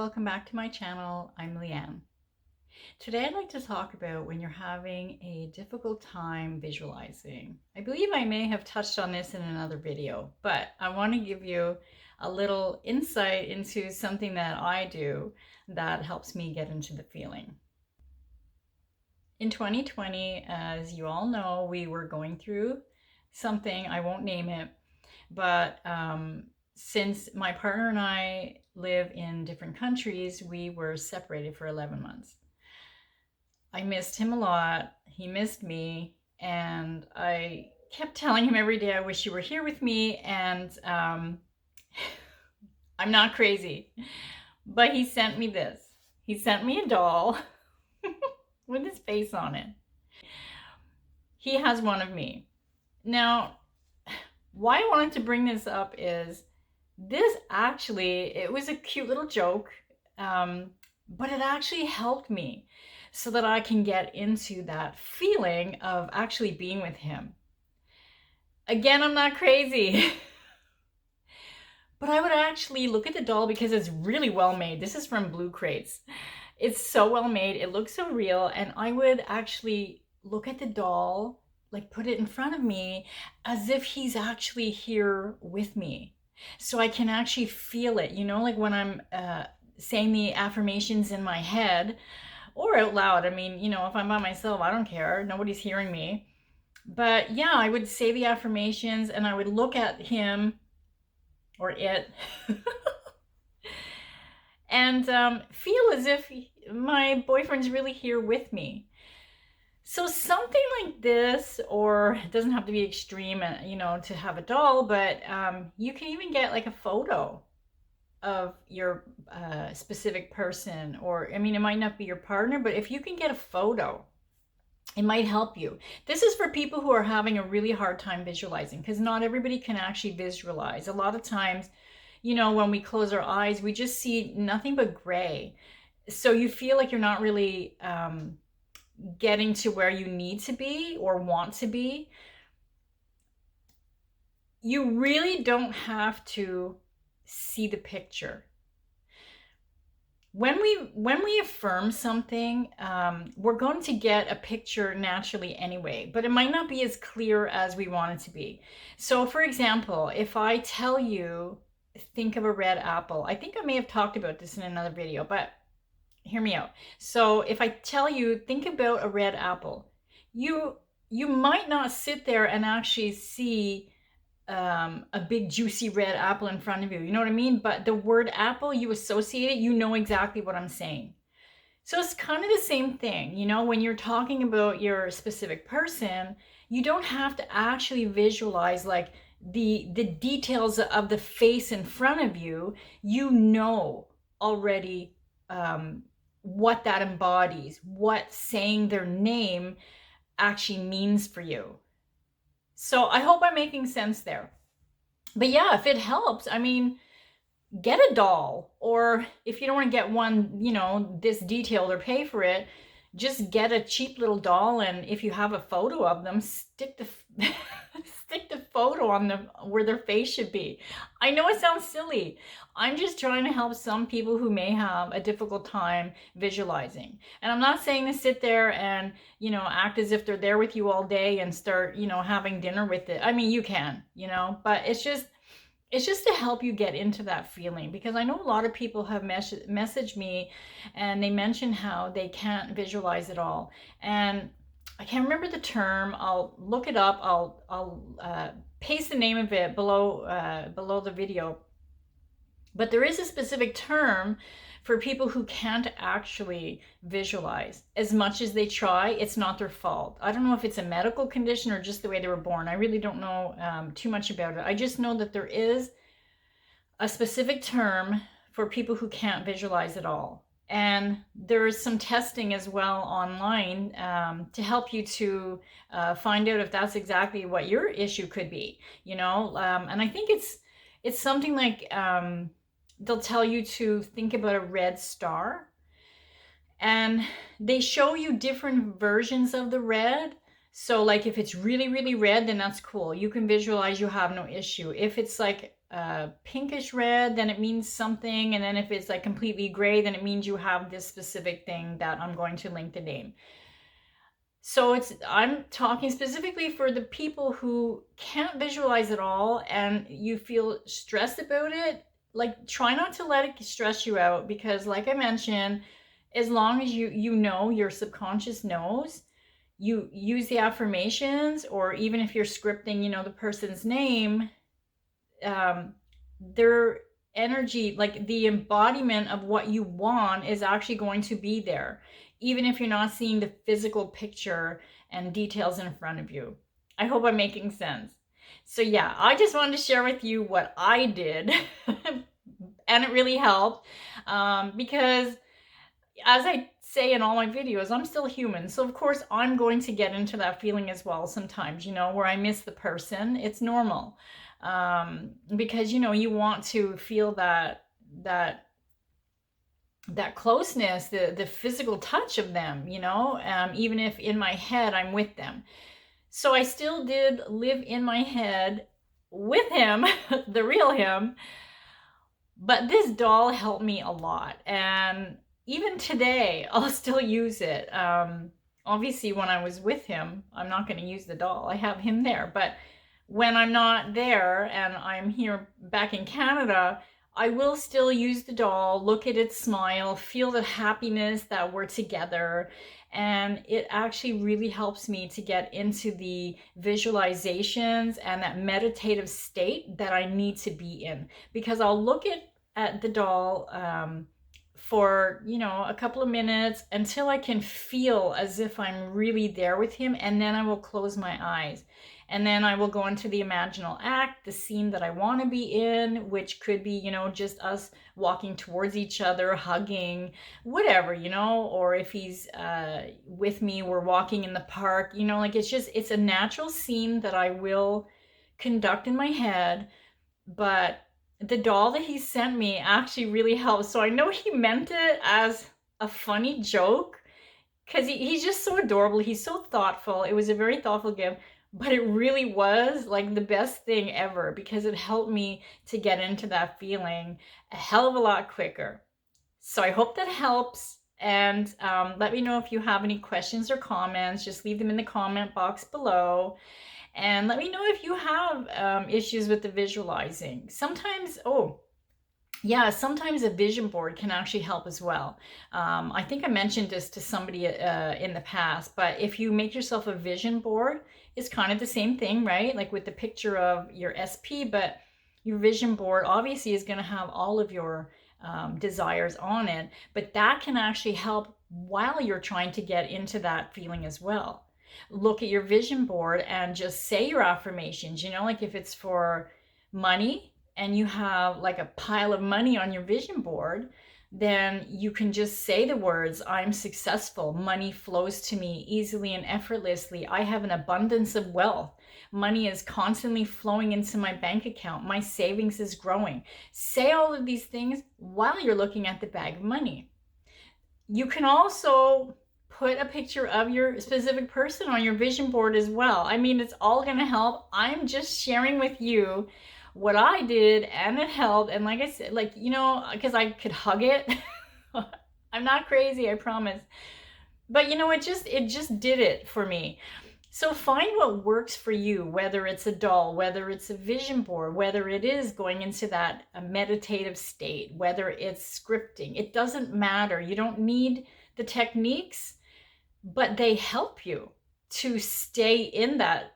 welcome back to my channel. I'm Leanne. Today I'd like to talk about when you're having a difficult time visualizing. I believe I may have touched on this in another video, but I want to give you a little insight into something that I do that helps me get into the feeling. In 2020, as you all know, we were going through something, I won't name it, but since my partner and I live in different countries, we were separated for 11 months. I missed him a lot. He missed me. And I kept telling him every day, I wish you were here with me. And I'm not crazy. But he sent me this. He sent me a doll with his face on it. He has one of me. Now, why I wanted to bring this up is this actually, it was a cute little joke, but it actually helped me so that I can get into that feeling of actually being with him. Again, I'm not crazy. But I would actually look at the doll because it's really well made. This is from Blue Crates. It's so well made. It looks so real. And I would actually look at the doll, like put it in front of me as if he's actually here with me. So I can actually feel it, you know, like when I'm saying the affirmations in my head or out loud. I mean, you know, if I'm by myself, I don't care. Nobody's hearing me. But yeah, I would say the affirmations and I would look at him or it and feel as if my boyfriend's really here with me. So something like this, or it doesn't have to be extreme, you know, to have a doll, but you can even get like a photo of your specific person, or I mean, it might not be your partner, but if you can get a photo, it might help you. This is for people who are having a really hard time visualizing, because not everybody can actually visualize. A lot of times, you know, when we close our eyes, we just see nothing but gray. So you feel like you're not really getting to where you need to be or want to be. You really don't have to see the picture. When we affirm something, we're going to get a picture naturally anyway, but it might not be as clear as we want it to be. So for example, if I tell you, think of a red apple. I think I may have talked about this in another video, but hear me out. So if I tell you, think about a red apple, you might not sit there and actually see a big juicy red apple in front of you. You know what I mean? But the word apple, you associate it, you know exactly what I'm saying. So it's kind of the same thing, you know, when you're talking about your specific person, you don't have to actually visualize like the details of the face in front of you. You know already what that embodies, what saying their name actually means for you. So I hope I'm making sense there. But yeah, if it helps, I mean, get a doll, or if you don't want to get one, you know, this detailed or pay for it, just get a cheap little doll, and if you have a photo of them, stick the stick the photo on them where their face should be. I know it sounds silly. I'm just trying to help some people who may have a difficult time visualizing. And I'm not saying to sit there and, you know, act as if they're there with you all day and start, you know, having dinner with it. I mean, you can, you know, but it's just to help you get into that feeling, because I know a lot of people have messaged me and they mention how they can't visualize at all. And I can't remember the term. I'll look it up. I'll paste the name of it below the video. But there is a specific term for people who can't actually visualize. As much as they try, it's not their fault. I don't know if it's a medical condition or just the way they were born. I really don't know too much about it. I just know that there is a specific term for people who can't visualize at all. And there is some testing as well online to help you to find out if that's exactly what your issue could be, you know. And I think it's something like they'll tell you to think about a red star, and they show you different versions of the red. So like if it's really, really red, then that's cool. You can visualize, you have no issue. If it's like pinkish red, then it means something. And then if it's like completely gray, then it means you have this specific thing that I'm going to link the name. So I'm talking specifically for the people who can't visualize at all and you feel stressed about it. Like, try not to let it stress you out, because like I mentioned, as long as you know, your subconscious knows, you use the affirmations, or even if you're scripting, the person's name, their energy, like the embodiment of what you want, is actually going to be there, even if you're not seeing the physical picture and details in front of you. I hope I'm making sense. So yeah, I just wanted to share with you what I did and it really helped, because as I say in all my videos, I'm still human. So of course I'm going to get into that feeling as well sometimes, where I miss the person. It's normal. Because, you want to feel that closeness, the physical touch of them, even if in my head I'm with them. So I still did live in my head with him, the real him. But this doll helped me a lot. And even today, I'll still use it. Obviously, when I was with him, I'm not going to use the doll. I have him there. But when I'm not there and I'm here back in Canada, I will still use the doll, look at its smile, feel the happiness that we're together. And it actually really helps me to get into the visualizations and that meditative state that I need to be in. Because I'll look at the doll for, a couple of minutes until I can feel as if I'm really there with him. And then I will close my eyes. And then I will go into the imaginal act, the scene that I want to be in, which could be, just us walking towards each other, hugging, whatever, or if he's with me, we're walking in the park, like it's a natural scene that I will conduct in my head. But the doll that he sent me actually really helped. So I know he meant it as a funny joke, because he's just so adorable. He's so thoughtful. It was a very thoughtful gift. But it really was like the best thing ever, because it helped me to get into that feeling a hell of a lot quicker. So I hope that helps. And let me know if you have any questions or comments. Just leave them in the comment box below. And let me know if you have issues with the visualizing. Sometimes a vision board can actually help as well. I think I mentioned this to somebody in the past, but if you make yourself a vision board, it's kind of the same thing, right? Like with the picture of your SP, but your vision board obviously is going to have all of your desires on it, but that can actually help while you're trying to get into that feeling as well. Look at your vision board and just say your affirmations, like if it's for money, and you have like a pile of money on your vision board, then you can just say the words, I'm successful, money flows to me easily and effortlessly, I have an abundance of wealth, money is constantly flowing into my bank account, my savings is growing. Say all of these things while you're looking at the bag of money. You can also put a picture of your specific person on your vision board as well. I mean, it's all going to help. I'm just sharing with you what I did, and it helped. And like I said, because I could hug it. I'm not crazy, I promise. But it just did it for me. So find what works for you, whether it's a doll, whether it's a vision board, whether it is going into that meditative state, whether it's scripting. It doesn't matter. You don't need the techniques, but they help you to stay in that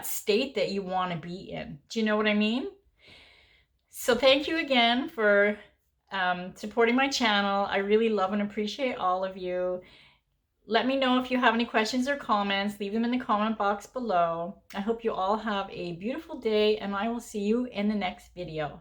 state that you want to be in. Do you know what I mean? So thank you again for supporting my channel. I really love and appreciate all of you. Let me know if you have any questions or comments. Leave them in the comment box below. I hope you all have a beautiful day, and I will see you in the next video.